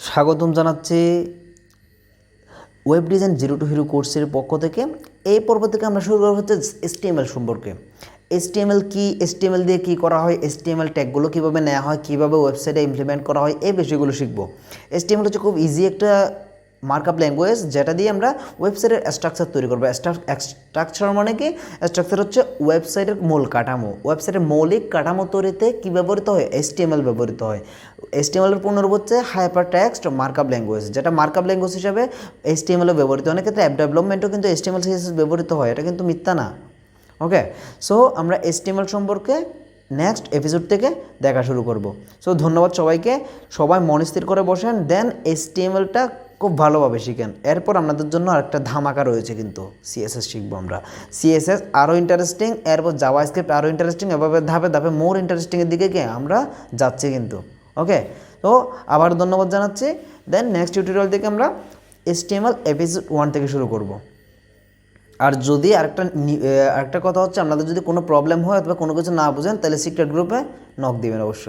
স্বাগতম জানাচ্ছি web design zero two hero কোর্সের পক্ষ থেকে। এই পর্ব থেকে আমরা শুরু করব হচ্ছে HTML সম্পর্কে। HTML কি, HTML দিয়ে কী করা হয়, HTML ট্যাগগুলো কীভাবে নেওয়া হয়, কীভাবে ওয়েবসাইটে ইমপ্লিমেন্ট করা হয়, এই বিষয়গুলো শিখব। HTML হচ্ছে খুব ইজি একটা মার্কআপ ল্যাঙ্গুয়েজ, যেটা দিয়ে আমরা ওয়েবসাইটের স্ট্রাকচার তৈরি করবো। স্ট্রাকচার মানে কি? স্ট্রাকচার হচ্ছে ওয়েবসাইটের মূল কাঠামো। ওয়েবসাইটের মৌলিক কাঠামো তৈরিতে কী ব্যবহৃত হয়? HTML ব্যবহৃত হয়। HTML এর পূর্ণরূপ হচ্ছে হাইপার টেক্সট মার্কআপ ল্যাঙ্গুয়েজ, যেটা মার্কআপ ল্যাঙ্গুয়েজ হিসাবে HTML ব্যবহৃত। অনেক ক্ষেত্রে অ্যাপ ডেভেলপমেন্টও কিন্তু HTML CSS ব্যবহৃত হয়, এটা কিন্তু মিথ্যা না। ওকে, সো আমরা HTML সম্পর্কে নেক্সট এপিসোড থেকে দেখা শুরু করব। সো ধন্যবাদ সবাইকে। সবাই মন স্থির করে বসেন, দেন HTMLটা খুব ভালোভাবে শিখেন। এরপর আপনাদের জন্য আরেকটা ধামাকা রয়েছে, কিন্তু CSS শিখবো আমরা। CSS আরও ইন্টারেস্টিং, এরপর জাভাস্ক্রিপ্ট আরও ইন্টারেস্টিং, এভাবে ধাপে ধাপে মোর ইন্টারেস্টিংয়ের দিকে গিয়ে আমরা যাচ্ছি কিন্তু। ওকে, তো আবার ধন্যবাদ জানাচ্ছি। দেন নেক্সট টিউটোরিয়াল থেকে আমরা HTML এপিসোড 1 থেকে শুরু করব। আর যদি আরেকটা কথা হচ্ছে, আপনাদের যদি কোনো প্রবলেম হয় অথবা কোনো কিছু না বুঝেন, তাহলে সিক্রেট গ্রুপে নক দিবেন অবশ্য।